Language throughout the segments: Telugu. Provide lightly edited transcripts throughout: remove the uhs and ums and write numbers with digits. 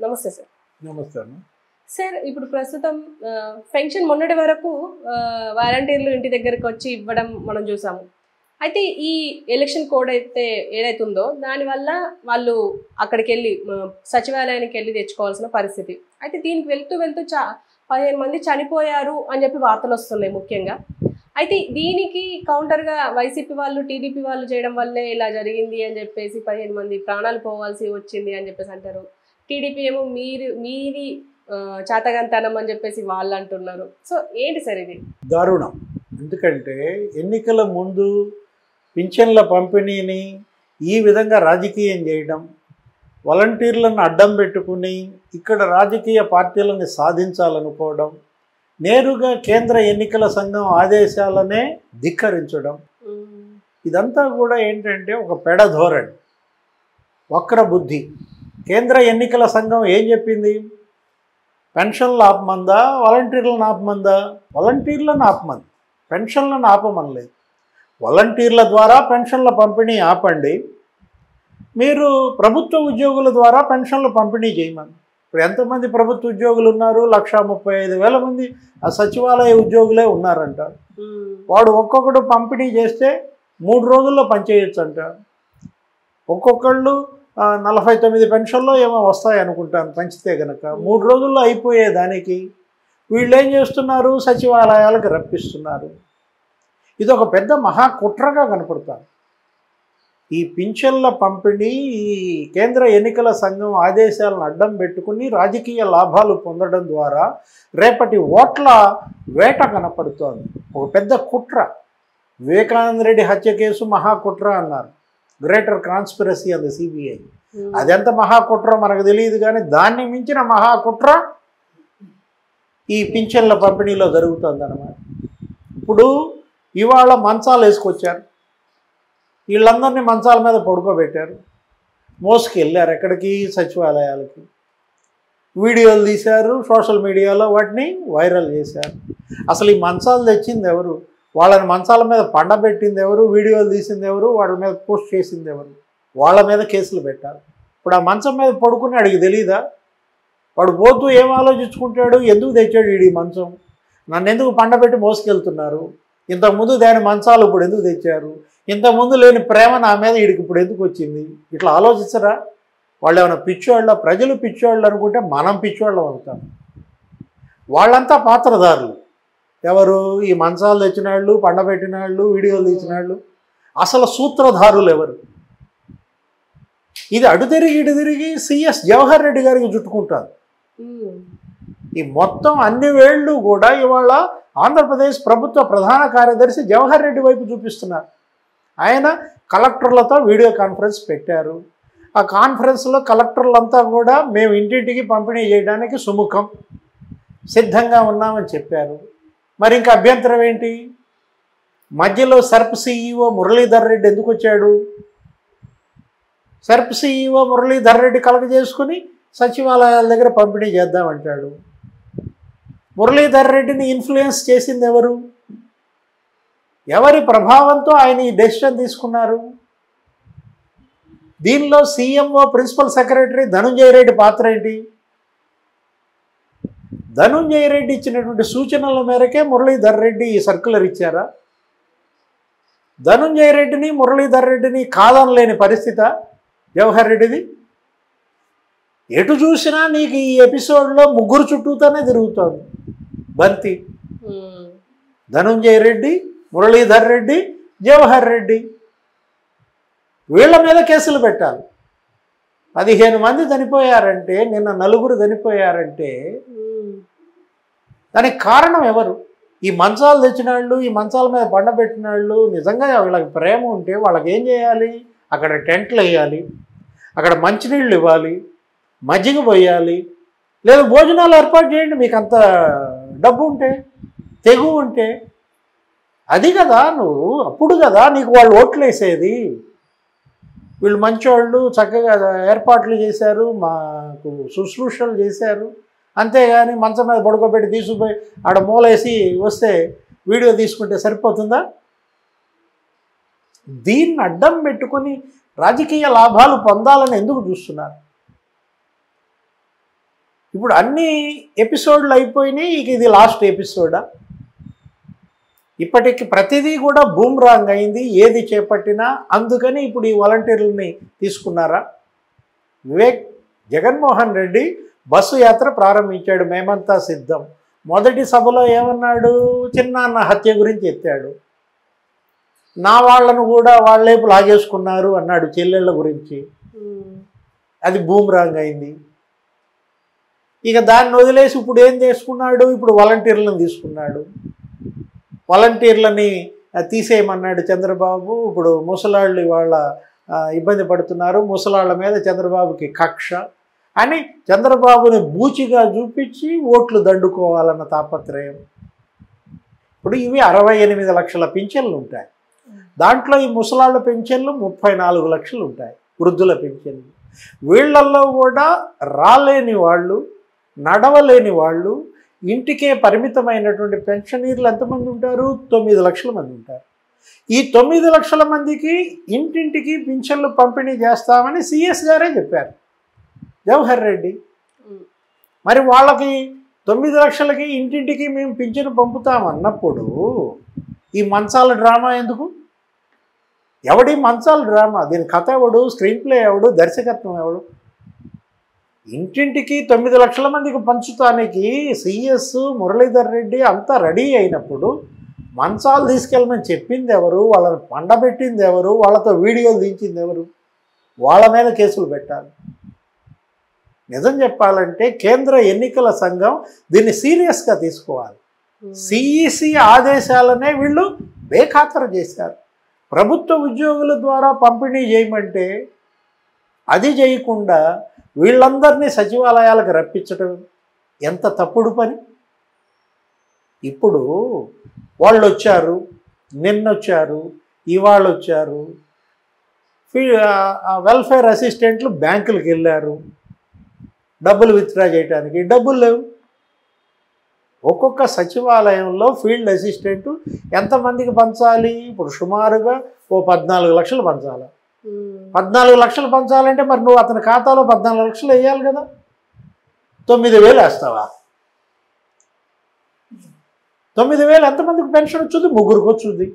నమస్తే సార్. నమస్తే అన్న. సార్ ఇప్పుడు ప్రస్తుతం పెన్షన్ మొన్నటి వరకు వాలంటీర్లు ఇంటి దగ్గరకు వచ్చి ఇవ్వడం మనం చూసాము. అయితే ఈ ఎలక్షన్ కోడ్ ఏదైతే ఉందో దానివల్ల వాళ్ళు అక్కడికి వెళ్ళి సచివాలయానికి వెళ్ళి తెచ్చుకోవాల్సిన పరిస్థితి. అయితే దీనికి వెళ్తూ 15 మంది చనిపోయారు అని చెప్పి వార్తలు వస్తున్నాయి ముఖ్యంగా. అయితే దీనికి కౌంటర్గా వైసీపీ వాళ్ళు టీడీపీ వాళ్ళు చేయడం వల్లే ఇలా జరిగింది అని చెప్పేసి 15 మంది ప్రాణాలు పోవాల్సి వచ్చింది అని చెప్పేసి అంటారు. టీడీపీ ఏమో మీది చాతగంతనం అని చెప్పేసి వాళ్ళు అంటున్నారు. సో ఏంటి సార్ ఇది? దారుణం. ఎందుకంటే ఎన్నికల ముందు పింఛన్ల పంపిణీని ఈ విధంగా రాజకీయం చేయడం, వాలంటీర్లను అడ్డం పెట్టుకుని ఇక్కడ రాజకీయ పార్టీలను సాధించాలనుకోవడం, నేరుగా కేంద్ర ఎన్నికల సంఘం ఆదేశాలనే ధిక్కరించడం, ఇదంతా కూడా ఏంటంటే ఒక పెడధోరణి, వక్ర బుద్ధి. కేంద్ర ఎన్నికల సంఘం ఏం చెప్పింది? పెన్షన్లు ఆపమందా, వాలంటీర్లను ఆపమందా? వాలంటీర్లను ఆపమంది, పెన్షన్లను ఆపమనలేదు. వాలంటీర్ల ద్వారా పెన్షన్ల పంపిణీ ఆపండి, మీరు ప్రభుత్వ ఉద్యోగుల ద్వారా పెన్షన్లు పంపిణీ చేయమని. ఇప్పుడు ఎంతమంది ప్రభుత్వ ఉద్యోగులు ఉన్నారు? 1,35,000 మంది ఆ సచివాలయ ఉద్యోగులే ఉన్నారంట. వాడు ఒక్కొక్కడు పంపిణీ చేస్తే 3 రోజుల్లో పనిచేయచ్చు అంట. ఒక్కొక్కళ్ళు 49 పెన్షన్లో ఏమో వస్తాయి అనుకుంటాను పంచితే కనుక. 3 రోజుల్లో అయిపోయేదానికి వీళ్ళు ఏం చేస్తున్నారు? సచివాలయాలకు రప్పిస్తున్నారు. ఇది ఒక పెద్ద మహాకుట్రగా కనపడుతుంది. ఈ పింఛన్ల పంపిణీ ఈ కేంద్ర ఎన్నికల సంఘం ఆదేశాలను అడ్డం పెట్టుకుని రాజకీయ లాభాలు పొందడం ద్వారా రేపటి ఓట్ల వేట కనపడుతోంది. ఒక పెద్ద కుట్ర. వివేకానంద రెడ్డి హత్య కేసు మహాకుట్ర అన్నారు, గ్రేటర్ కాన్స్పిరసీ అంది సిబిఐ. అదెంత మహాకుట్ర మనకు తెలియదు, కానీ దాన్ని మించిన మహాకుట్ర ఈ పింఛన్ల పంపిణీలో జరుగుతుంది అన్నమాట. ఇప్పుడు ఇవాళ మంచాలు వేసుకొచ్చారు, వీళ్ళందరినీ మంచాల మీద పడుకోబెట్టారు, మోసుకెళ్ళారు ఎక్కడికి? సచివాలయాలకి. వీడియోలు తీశారు, సోషల్ మీడియాలో వాటిని వైరల్ చేశారు. అసలు ఈ మంచాలు తెచ్చింది ఎవరు? వాళ్ళని మంచాల మీద పండబెట్టింది ఎవరు? వీడియోలు తీసింది ఎవరు? వాళ్ళ మీద పోస్ట్ చేసింది ఎవరు? వాళ్ళ మీద కేసులు పెట్టారు. ఇప్పుడు ఆ మంచం మీద పడుకుని అడిగి తెలీదా? వాడు పోతూ ఏం ఆలోచించుకుంటాడు? ఎందుకు తెచ్చాడు వీడి మంచం? నన్ను ఎందుకు పండబెట్టి మోసుకెళ్తున్నారు? ఇంతకుముందు దాని మంచాలు ఇప్పుడు ఎందుకు తెచ్చారు? ఇంతకుముందు లేని ప్రేమ నా మీద వీడికి ఇప్పుడు ఎందుకు వచ్చింది? ఇట్లా ఆలోచించరా? వాళ్ళు ఏమైనా పిచ్చోళ్ళ? ప్రజలు పిచ్చోళ్ళు అనుకుంటే మనం పిచ్చోళ్ళం అవుతాం. వాళ్ళంతా పాత్రదారులు. ఎవరు? ఈ మంచాలు తెచ్చిన వాళ్ళు, పండబెట్టిన వాళ్ళు, వీడియోలు తీసిన వాళ్ళు. అసలు సూత్రధారులు ఎవరు? ఇది అటు తిరిగి ఇటు తిరిగి సిఎస్ జవహర్ రెడ్డి గారికి చుట్టుకుంటారు. ఈ మొత్తం అన్ని వేళ్ళు కూడా ఇవాళ ఆంధ్రప్రదేశ్ ప్రభుత్వ ప్రధాన కార్యదర్శి జవహర్ రెడ్డి వైపు చూపిస్తున్నారు. ఆయన కలెక్టర్లతో వీడియో కాన్ఫరెన్స్ పెట్టారు. ఆ కాన్ఫరెన్స్లో కలెక్టర్లంతా కూడా మేము ఇంటింటికి పంపిణీ చేయడానికి సుముఖం, సిద్ధంగా ఉన్నామని చెప్పారు. మరి ఇంకా అభ్యంతరం ఏంటి? మధ్యలో సర్ప్ సిఈఓ మురళీధర్ రెడ్డి ఎందుకు వచ్చాడు? సర్ప్ సిఈఓ మురళీధర్ రెడ్డి కలగ చేసుకుని సచివాలయాల దగ్గర పంపిణీ చేద్దామంటాడు. మురళీధర్ రెడ్డిని ఇన్ఫ్లుయెన్స్ చేసింది ఎవరు? ఎవరి ప్రభావంతో ఆయన ఈ డెసిషన్ తీసుకున్నారు? దీనిలో CMO principal secretary Dhanunjaya Reddy పాత్ర ఏంటి? ధనుంజయ రెడ్డి ఇచ్చినటువంటి సూచనల మేరకే మురళీధర్ రెడ్డి ఈ సర్క్యులర్ ఇచ్చారా? ధనుంజయ రెడ్డిని మురళీధర్ రెడ్డిని కాదనలేని పరిస్థితి జవహర్ రెడ్డిది. ఎటు చూసినా నీకు ఈ ఎపిసోడ్లో ముగ్గురు చుట్టూతోనే తిరుగుతోంది బంతి. ధనుంజయ రెడ్డి, మురళీధర్ రెడ్డి, జవహర్ రెడ్డి. వీళ్ళ మీద కేసులు పెట్టాలి. 15 మంది చనిపోయారంటే, నిన్న 4 చనిపోయారంటే దానికి కారణం ఎవరు? ఈ మంచాలు తెచ్చిన వాళ్ళు, ఈ మంచాల మీద పండబెట్టిన వాళ్ళు. నిజంగా వీళ్ళకి ప్రేమ ఉంటే వాళ్ళకి ఏం చేయాలి? అక్కడ టెంట్లు వేయాలి, అక్కడ మంచినీళ్ళు ఇవ్వాలి, మజ్జిగ పోయాలి, లేదా భోజనాలు ఏర్పాటు చేయండి. మీకు అంత డబ్బు ఉంటే, తెగు ఉంటే. అది కదా నువ్వు, అప్పుడు కదా నీకు వాళ్ళు ఓట్లు వేసేది. వీళ్ళు మంచివాళ్ళు, చక్కగా ఏర్పాట్లు చేశారు, మాకు శుశ్రూషలు చేశారు. అంతేగాని మంచం మీద పడుకోబెట్టి తీసుకుపోయి ఆడ మూలేసి వస్తే వీడియో తీసుకుంటే సరిపోతుందా? దీన్ని అడ్డం పెట్టుకుని రాజకీయ లాభాలు పొందాలని ఎందుకు చూస్తున్నారు? ఇప్పుడు అన్ని ఎపిసోడ్లు అయిపోయినాయి, ఇక ఇది లాస్ట్ ఎపిసోడా? ఇప్పటికి ప్రతిదీ కూడా బూమ్రాంగ్ అయింది ఏది చేపట్టినా. అందుకని ఇప్పుడు ఈ వాలంటీర్లని తీసుకున్నారా? జగన్మోహన్ రెడ్డి బస్సు యాత్ర ప్రారంభించాడు, మేమంతా సిద్ధం. మొదటి సభలో ఏమన్నాడు? చిన్నాన్న హత్య గురించి ఎత్తాడు. నా వాళ్లను కూడా వాళ్ళేపు లాగేసుకున్నారు అన్నాడు చెల్లెళ్ళ గురించి. అది బూమ్రాంగ్ అయింది. ఇక దాన్ని వదిలేసి ఇప్పుడు ఏం చేసుకున్నాడు? ఇప్పుడు వాలంటీర్లను తీసుకున్నాడు. వాలంటీర్లని తీసేయమన్నాడు చంద్రబాబు. ఇప్పుడు ముసలాళ్ళు వాళ్ళ ఇబ్బంది పడుతున్నారు, ముసలాళ్ళ మీద చంద్రబాబుకి కక్ష అని చంద్రబాబుని బూచిగా చూపించి ఓట్లు దండుకోవాలన్న తాపత్రయం. ఇప్పుడు ఇవి 68 లక్షల పింఛన్లు ఉంటాయి. దాంట్లో ఈ ముసలాళ్ళ పింఛన్లు 34 లక్షలు ఉంటాయి, వృద్ధుల పింఛన్లు. వీళ్ళల్లో కూడా రాలేని వాళ్ళు, నడవలేని వాళ్ళు, ఇంటికే పరిమితమైనటువంటి పెన్షనీర్లు ఎంతమంది ఉంటారు? 9 లక్షల మంది ఉంటారు. ఈ 9 లక్షల మందికి ఇంటింటికి పింఛన్లు పంపిణీ చేస్తామని సిఎస్ గారే చెప్పారు, జవహర్ రెడ్డి. మరి వాళ్ళకి 9 లక్షలకి ఇంటింటికి మేము పింఛను పంపుతామన్నప్పుడు ఈ మంచాల డ్రామా ఎందుకు? ఎవడి మంచాల డ్రామా? దీని కథ ఎవడు? స్క్రీన్ ప్లే ఎవడు? దర్శకత్వం ఎవడు? ఇంటింటికి 9 లక్షల మందికి పంచుతానికి సిఎస్ మురళీధర్ రెడ్డి అంతా రెడీ అయినప్పుడు మంచాలు తీసుకెళ్ళమని చెప్పింది ఎవరు? వాళ్ళని పండబెట్టింది ఎవరు? వాళ్ళతో వీడియోలు దించింది ఎవరు? వాళ్ళ మీద కేసులు పెట్టాలి. నిజం చెప్పాలంటే కేంద్ర ఎన్నికల సంఘం దీన్ని సీరియస్గా తీసుకోవాలి. సిఈసి ఆదేశాలనే వీళ్ళు బేఖాతరు చేశారు. ప్రభుత్వ ఉద్యోగుల ద్వారా పంపిణీ చేయమంటే అది చేయకుండా వీళ్ళందరినీ సచివాలయాలకు రప్పించడం ఎంత తప్పుడు పని. ఇప్పుడు వాళ్ళు వచ్చారు, నిన్నొచ్చారు, ఇవాళ వచ్చారు. వెల్ఫేర్ అసిస్టెంట్లు బ్యాంకులకు వెళ్ళారు డబ్బులు విత్డ్రా చేయడానికి, డబ్బులు లేవు. ఒక్కొక్క సచివాలయంలో ఫీల్డ్ అసిస్టెంట్ ఎంతమందికి పంచాలి? ఇప్పుడు సుమారుగా 14 లక్షలు పంచాలి. 14 లక్షలు పంచాలంటే మరి నువ్వు అతని ఖాతాలో 14 లక్షలు వేయాలి కదా. 9,000 వేస్తావా? 9,000 ఎంతమందికి పెన్షన్ వచ్చుద్ది? 3కి వచ్చుద్ది.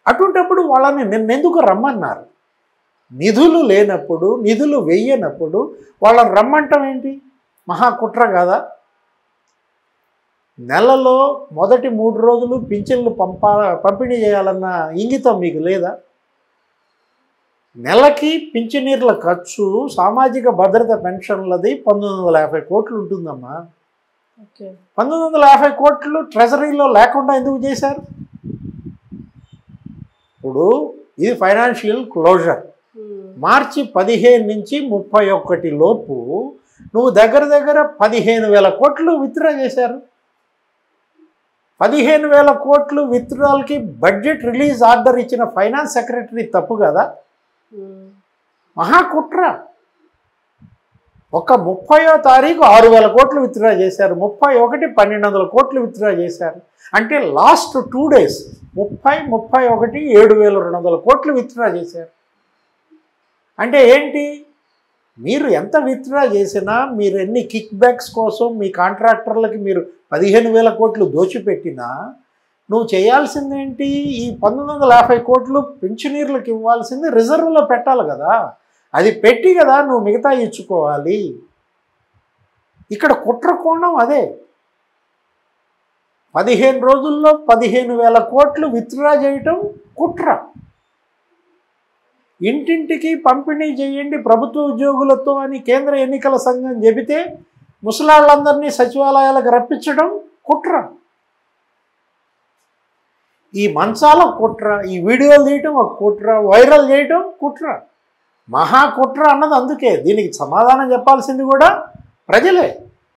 అటువంటిప్పుడు వాళ్ళని నిన్నెందుకు రమ్మన్నారు? నిధులు లేనప్పుడు, నిధులు వెయ్యనప్పుడు వాళ్ళని రమ్మంటాం ఏంటి? మహాకుట్ర కాదా? నెలలో మొదటి 3 రోజులు పింఛన్లు పంపిణీ చేయాలన్న ఇంగితం మీకు లేదా? నెలకి పింఛనీర్ల ఖర్చు సామాజిక భద్రత పెన్షన్లది 1950 కోట్లు ఉంటుందమ్మా. 1950 కోట్లు ట్రెజరీలో లేకుండా ఎందుకు చేశారు? ఇప్పుడు ఇది ఫైనాన్షియల్ క్లోజర్. మార్చి 15 నుంచి 31 లోపు నువ్వు దగ్గర 15,000 కోట్లు విత్డ్రా చేశారు. 15,000 కోట్లు విత్డ్రాల్కి బడ్జెట్ రిలీజ్ ఆర్డర్ ఇచ్చిన ఫైనాన్స్ సెక్రటరీ తప్పు కదా? మహాకుట్ర. ఒక 30వ తారీఖు 6,000 కోట్లు విత్డ్రా చేశారు, 31 1,200 కోట్లు విత్డ్రా చేశారు. అంటే లాస్ట్ 2 days 30, 31 7,200 కోట్లు విత్డ్రా చేశారు. అంటే ఏంటి? మీరు ఎంత విత్డ్రా చేసినా, మీరు ఎన్ని కిక్ బ్యాక్స్ కోసం మీ కాంట్రాక్టర్లకి మీరు 15,000 కోట్లు దోచిపెట్టినా నువ్వు చేయాల్సిందేంటి? ఈ 1950 కోట్లు పింఛనీర్లకు ఇవ్వాల్సింది రిజర్వ్లో పెట్టాలి కదా. అది పెట్టి కదా నువ్వు మిగతా ఇచ్చుకోవాలి. ఇక్కడ కుట్ర కోణం అదే. 15 రోజుల్లో 15,000 కోట్లు విత్డ్రా చేయటం కుట్ర. ఇంటింటికి పంపిణీ చేయండి ప్రభుత్వ ఉద్యోగులతో అని కేంద్ర ఎన్నికల సంఘం చెబితే ముసలాళ్ళందరినీ సచివాలయాలకు రప్పించడం కుట్ర. ఈ మంచాల కుట్ర, ఈ వీడియోలు తీయటం ఒక కుట్ర, వైరల్ చేయటం కుట్ర, మహాకుట్ర అన్నది. అందుకే దీనికి సమాధానం చెప్పాల్సింది కూడా ప్రజలే.